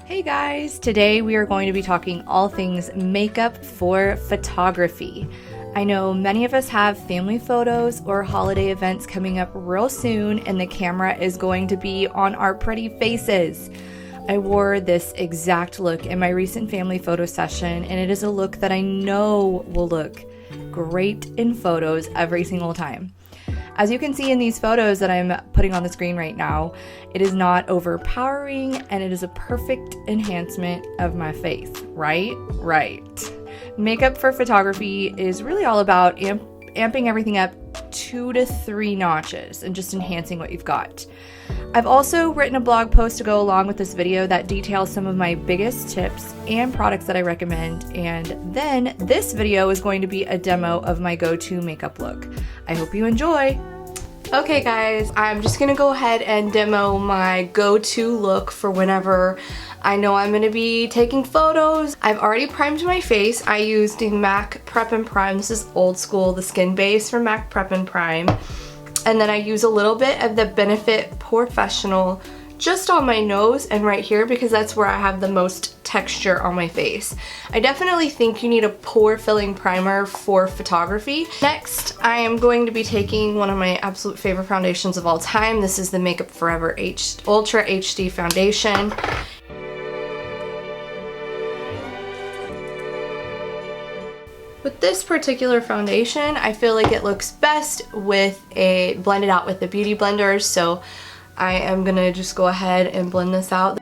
Hey guys, today we are going to be talking all things makeup for photography. I know many of us have family photos or holiday events coming up real soon and the camera is going to be on our pretty faces. I wore this exact look in my recent family photo session and it is a look that I know will look great in photos every single time. As you can see in these photos that I'm putting on the screen right now, it is not overpowering and it is a perfect enhancement of my face, right? Right. Makeup for photography is really all about amping everything up 2 to 3 notches and just enhancing what you've got. I've also written a blog post to go along with this video that details some of my biggest tips and products that I recommend, and then this video is going to be a demo of my go-to makeup look. I hope you enjoy! Okay guys, I'm just gonna go ahead and demo my go-to look for whenever I know I'm gonna be taking photos. I've already primed my face. I used the MAC Prep and Prime. This is old school, the skin base from MAC Prep and Prime. And then I use a little bit of the Benefit Professional just on my nose and right here because that's where I have the most texture on my face. I definitely think you need a pore filling primer for photography. Next, I am going to be taking one of my absolute favorite foundations of all time. This is the Makeup Forever Ultra HD Foundation. With this particular foundation, I feel like it looks best with blended out with the Beauty Blender, so I am gonna just go ahead and blend this out.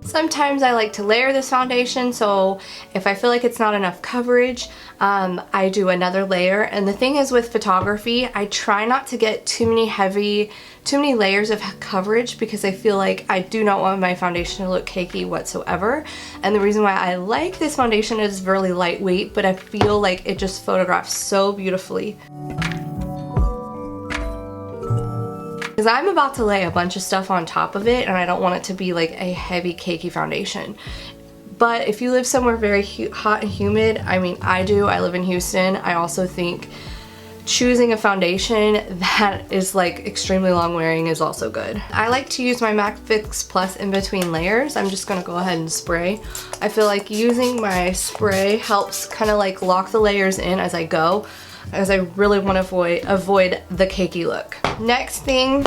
Sometimes I like to layer this foundation, so if I feel like it's not enough coverage, I do another layer. And the thing is with photography, I try not to get too many layers of coverage because I feel like I do not want my foundation to look cakey whatsoever. And the reason why I like this foundation is really lightweight, but I feel like it just photographs so beautifully. Because I'm about to lay a bunch of stuff on top of it and I don't want it to be like a heavy cakey foundation. But if you live somewhere very hot and humid, I mean I do, I live in Houston, I also think choosing a foundation that is like extremely long wearing is also good. I like to use my MAC Fix Plus in between layers. I'm just gonna go ahead and spray. I feel like using my spray helps kind of like lock the layers in as I go, as I really want to avoid the cakey look. Next thing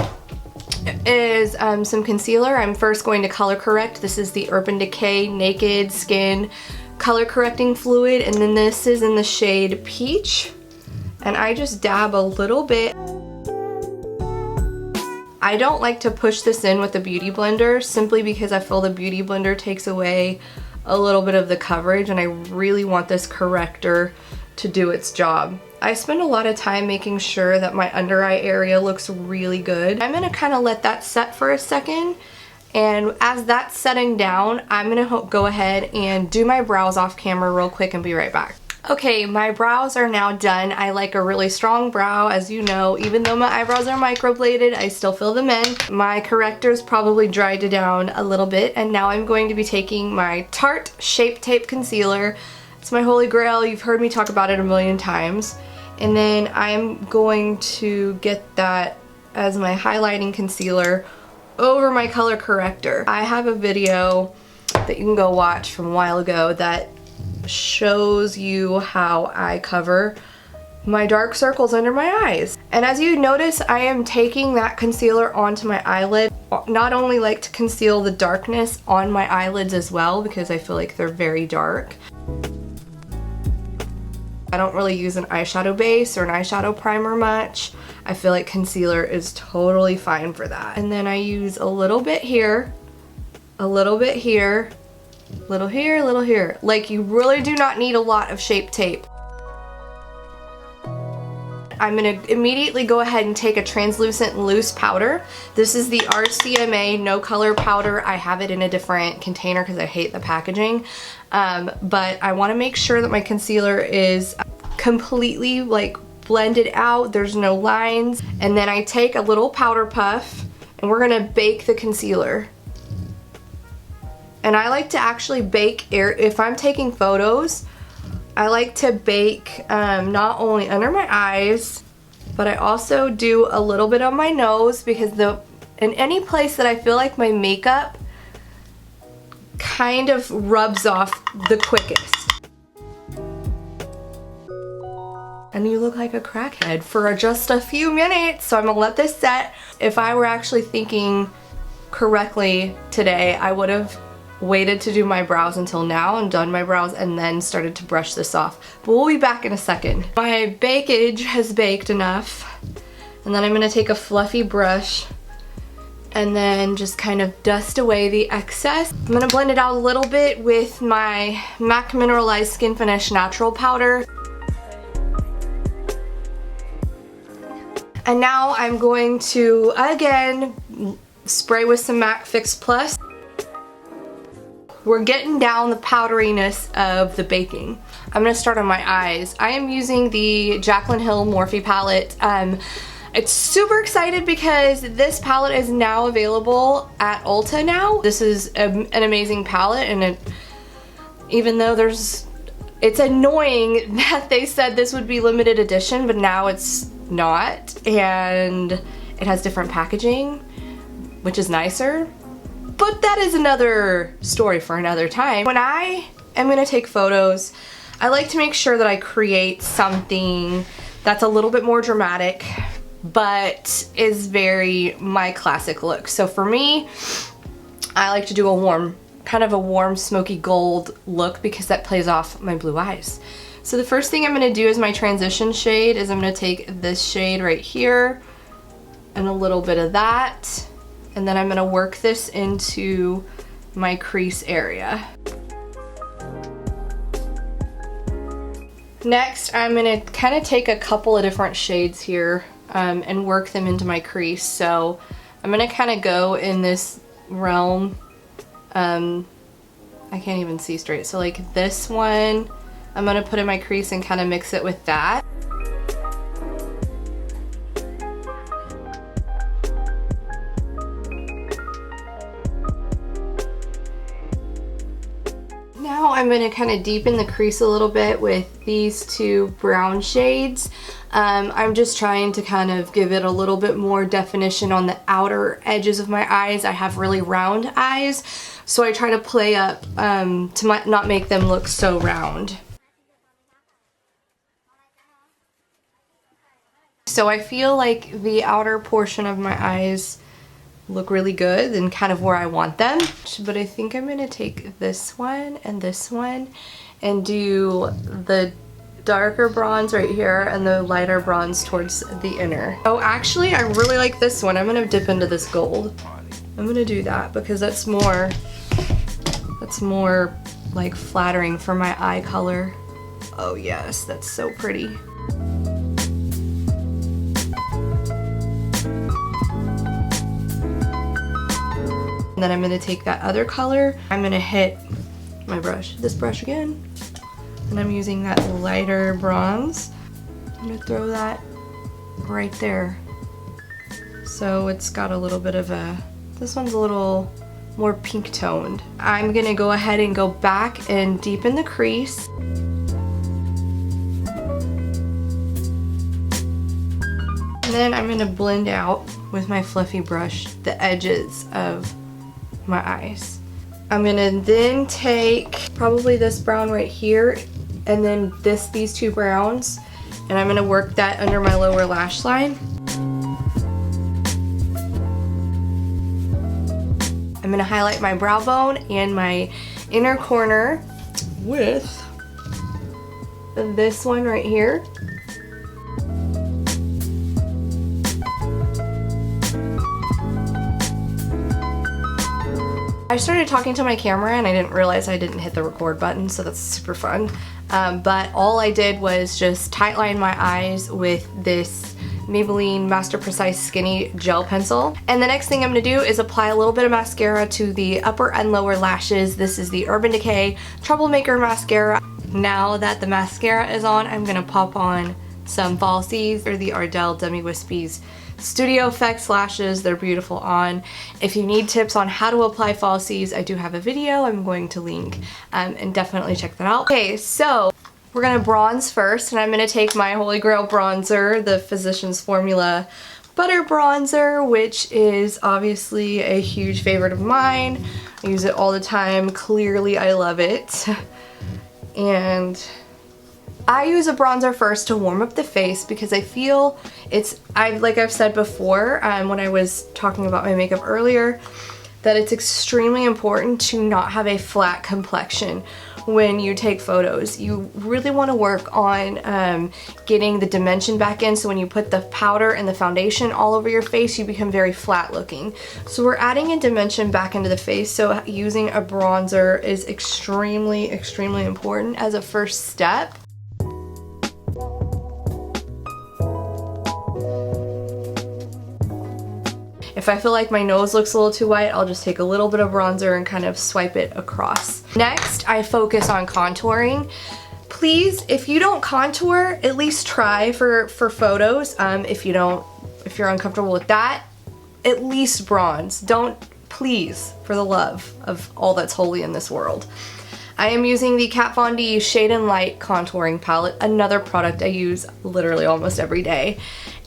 is some concealer. I'm first going to color correct. This is the Urban Decay Naked Skin Color Correcting Fluid, and then this is in the shade Peach. And I just dab a little bit. I don't like to push this in with the Beauty Blender simply because I feel the Beauty Blender takes away a little bit of the coverage and I really want this corrector to do its job. I spend a lot of time making sure that my under eye area looks really good. I'm gonna kind of let that set for a second, and as that's setting down, I'm gonna go ahead and do my brows off camera real quick and be right back. Okay, my brows are now done. I like a really strong brow, as you know. Even though my eyebrows are microbladed, I still fill them in. My corrector's probably dried it down a little bit, and now I'm going to be taking my Tarte Shape Tape Concealer. It's my holy grail. You've heard me talk about it a million times. And then I'm going to get that as my highlighting concealer over my color corrector. I have a video that you can go watch from a while ago that shows you how I cover my dark circles under my eyes. And as you notice, I am taking that concealer onto my eyelid. Not only like to conceal the darkness on my eyelids as well, because I feel like they're very dark. I don't really use an eyeshadow base or an eyeshadow primer much. I feel like concealer is totally fine for that. And then I use a little bit here, a little bit here, little here, little here. Like, you really do not need a lot of Shape Tape. I'm gonna immediately go ahead and take a translucent loose powder. This is the RCMA No Color Powder. I have it in a different container because I hate the packaging. But I want to make sure that my concealer is completely like blended out. There's no lines. And then I take a little powder puff and we're gonna bake the concealer. And I like to actually bake if I'm taking photos, I like to bake not only under my eyes, but I also do a little bit on my nose because in any place that I feel like my makeup kind of rubs off the quickest. And you look like a crackhead for just a few minutes, so I'm gonna let this set. If I were actually thinking correctly today, I would have waited to do my brows until now and done my brows and then started to brush this off. But we'll be back in a second. My bakeage has baked enough, and then I'm gonna take a fluffy brush and then just kind of dust away the excess. I'm gonna blend it out a little bit with my MAC Mineralized Skin Finish Natural Powder. And now I'm going to, again, spray with some MAC Fix Plus. We're getting down the powderiness of the baking. I'm gonna start on my eyes. I am using the Jaclyn Hill Morphe palette. It's super excited because this palette is now available at Ulta now. This is an amazing palette, and even though it's annoying that they said this would be limited edition, but now it's not, and it has different packaging, which is nicer. But that is another story for another time. When I am gonna take photos, I like to make sure that I create something that's a little bit more dramatic, but is very my classic look. So for me, I like to do kind of a warm smoky gold look because that plays off my blue eyes. So the first thing I'm gonna do as my transition shade is I'm gonna take this shade right here and a little bit of that, and then I'm gonna work this into my crease area. Next, I'm gonna kind of take a couple of different shades here and work them into my crease. So I'm gonna kind of go in this realm. I can't even see straight. So like this one, I'm gonna put in my crease and kind of mix it with that. Now I'm gonna kind of deepen the crease a little bit with these two brown shades. I'm just trying to kind of give it a little bit more definition on the outer edges of my eyes. I have really round eyes, so I try to play up to not make them look so round. So I feel like the outer portion of my eyes look really good and kind of where I want them. But I think I'm gonna take this one and do the darker bronze right here and the lighter bronze towards the inner. Oh, actually, I really like this one. I'm gonna dip into this gold. I'm gonna do that because that's more like flattering for my eye color. Oh yes, that's so pretty. And then I'm gonna take that other color. I'm gonna hit my brush, this brush again, and I'm using that lighter bronze. I'm gonna throw that right there. So it's got a little bit of this one's a little more pink toned. I'm gonna go ahead and go back and deepen the crease. And then I'm gonna blend out with my fluffy brush the edges of my eyes. I'm gonna then take probably this brown right here and then these two browns, and I'm gonna work that under my lower lash line. I'm gonna highlight my brow bone and my inner corner with this one right here. I started talking to my camera and I didn't realize I didn't hit the record button, so that's super fun. But all I did was just tightline my eyes with this Maybelline Master Precise Skinny Gel Pencil. And the next thing I'm gonna do is apply a little bit of mascara to the upper and lower lashes. This is the Urban Decay Troublemaker Mascara. Now that the mascara is on, I'm gonna pop on some falsies, or the Ardell Demi Wispies Studio Effects lashes. They're beautiful on. If you need tips on how to apply falsies, I do have a video I'm going to link, and definitely check that out. Okay, so We're gonna bronze first, and I'm gonna take my Holy Grail bronzer, the Physicians Formula Butter Bronzer, which is obviously a huge favorite of mine. I use it all the time. Clearly, I love it. And I use a bronzer first to warm up the face because I feel like I've said before when I was talking about my makeup earlier, that it's extremely important to not have a flat complexion when you take photos. You really want to work on getting the dimension back in, so when you put the powder and the foundation all over your face, you become very flat looking. So we're adding a dimension back into the face, so using a bronzer is extremely, extremely important as a first step. If I feel like my nose looks a little too white, I'll just take a little bit of bronzer and kind of swipe it across. Next, I focus on contouring. Please, if you don't contour, at least try for photos. If you're uncomfortable with that, at least bronze. Don't, please, for the love of all that's holy in this world. I am using the Kat Von D Shade and Light Contouring Palette, another product I use literally almost every day.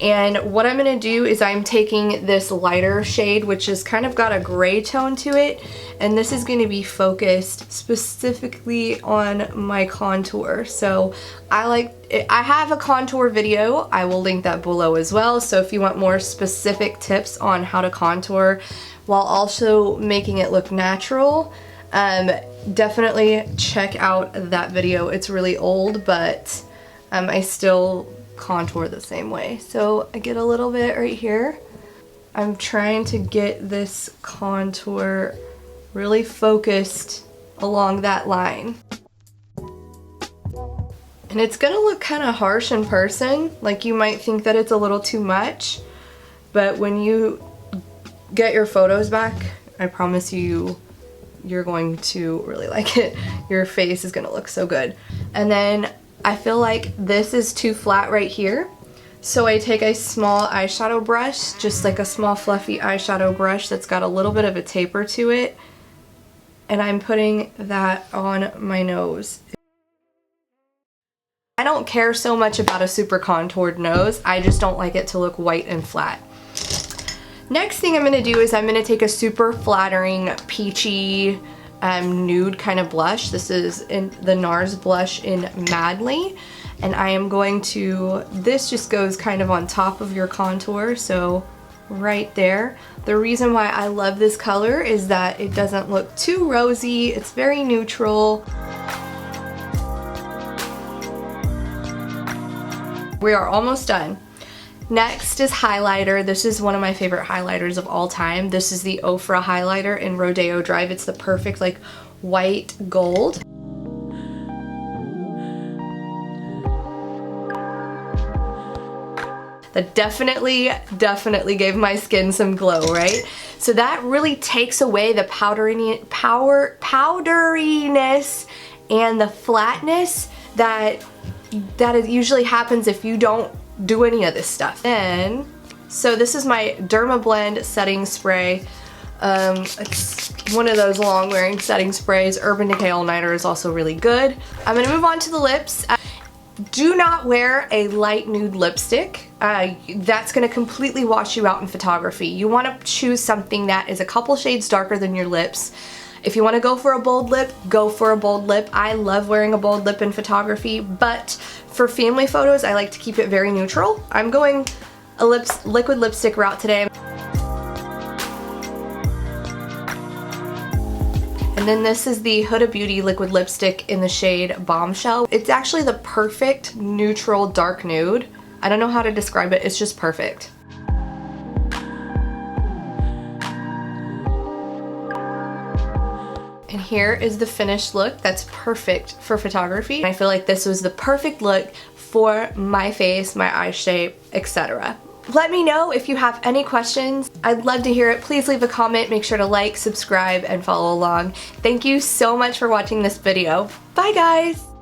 And what I'm gonna do is I'm taking this lighter shade, which has kind of got a gray tone to it, and this is gonna be focused specifically on my contour. So I have a contour video, I will link that below as well, so if you want more specific tips on how to contour while also making it look natural, definitely check out that video. It's really old, but I still contour the same way. So I get a little bit right here. I'm trying to get this contour really focused along that line. And it's gonna look kind of harsh in person, like you might think that it's a little too much, but when you get your photos back, I promise you, you're going to really like it. Your face is gonna look so good. And then I feel like this is too flat right here, so I take a small eyeshadow brush, just like a small fluffy eyeshadow brush that's got a little bit of a taper to it, and I'm putting that on my nose. I don't care so much about a super contoured nose, I just don't like it to look white and flat. Next thing I'm going to do is I'm going to take a super flattering peachy nude kind of blush. This is in the Nars blush in Madly, and I am going to, this just goes kind of on top of your contour, so right there. The reason why I love this color is that it doesn't look too rosy, it's very neutral. We are almost done. Next is highlighter. This is one of my favorite highlighters of all time. This is the Ofra highlighter in Rodeo Drive. It's the perfect like white gold. That definitely gave my skin some glow, right? So that really takes away the powderiness and the flatness that usually happens if you don't do any of this stuff. So this is my Dermablend setting spray. It's one of those long wearing setting sprays. Urban Decay All Nighter is also really good. I'm gonna move on to the lips. Do not wear a light nude lipstick. That's gonna completely wash you out in photography. You wanna choose something that is a couple shades darker than your lips. If you wanna go for a bold lip, go for a bold lip. I love wearing a bold lip in photography, but for family photos, I like to keep it very neutral. I'm going a liquid lipstick route today. And then this is the Huda Beauty liquid lipstick in the shade Bombshell. It's actually the perfect neutral dark nude. I don't know how to describe it, it's just perfect. And here is the finished look that's perfect for photography. I feel like this was the perfect look for my face, my eye shape, etc. Let me know if you have any questions. I'd love to hear it. Please leave a comment. Make sure to like, subscribe, and follow along. Thank you so much for watching this video. Bye guys!